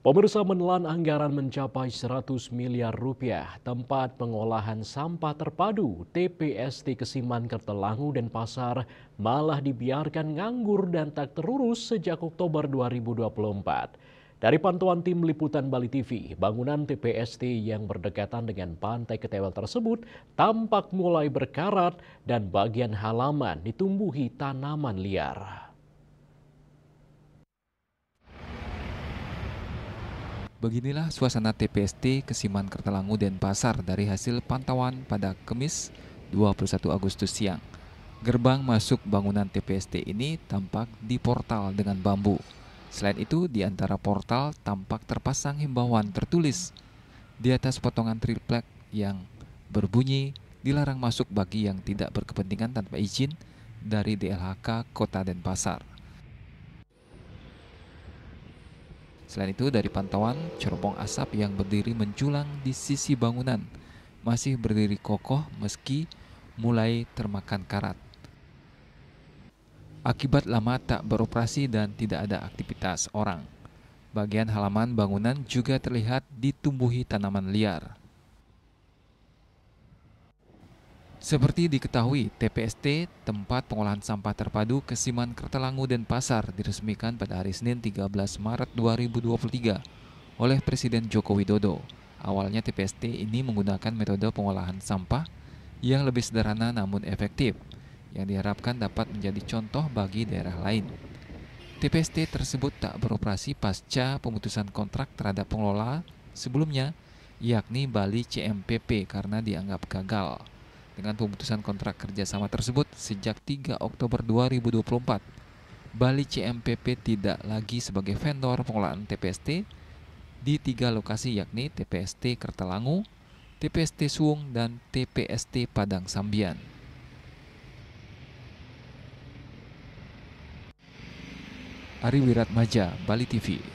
Pemirsa menelan anggaran mencapai 100 miliar rupiah tempat pengolahan sampah terpadu TPST Kesiman Kertelangu dan Pasar malah dibiarkan nganggur dan tak terurus sejak Oktober 2024. Dari pantauan tim liputan Bali TV, bangunan TPST yang berdekatan dengan pantai Ketewel tersebut tampak mulai berkarat dan bagian halaman ditumbuhi tanaman liar. Beginilah suasana TPST Kesiman Kertelangu Denpasar dari hasil pantauan pada Kamis 21 Agustus siang. Gerbang masuk bangunan TPST ini tampak di portal dengan bambu. Selain itu, di antara portal tampak terpasang himbauan tertulis di atas potongan triplek yang berbunyi dilarang masuk bagi yang tidak berkepentingan tanpa izin dari DLHK Kota Denpasar. Selain itu, dari pantauan, cerobong asap yang berdiri menjulang di sisi bangunan masih berdiri kokoh meski mulai termakan karat. Akibat lama tak beroperasi dan tidak ada aktivitas orang. Bagian halaman bangunan juga terlihat ditumbuhi tanaman liar. Seperti diketahui, TPST, tempat pengolahan sampah terpadu Kesiman Kertelangu Denpasar, diresmikan pada hari Senin 13 Maret 2023 oleh Presiden Joko Widodo. Awalnya TPST ini menggunakan metode pengolahan sampah yang lebih sederhana namun efektif, yang diharapkan dapat menjadi contoh bagi daerah lain. TPST tersebut tak beroperasi pasca pemutusan kontrak terhadap pengelola sebelumnya, yakni Bali CMPP karena dianggap gagal. Dengan pemutusan kontrak kerjasama tersebut sejak 3 Oktober 2024, Bali CMPP tidak lagi sebagai vendor pengelolaan TPST di 3 lokasi yakni TPST Kertelangu, TPST Suwung, dan TPST Padang Sambian. Ari Wiratmaja, Bali TV.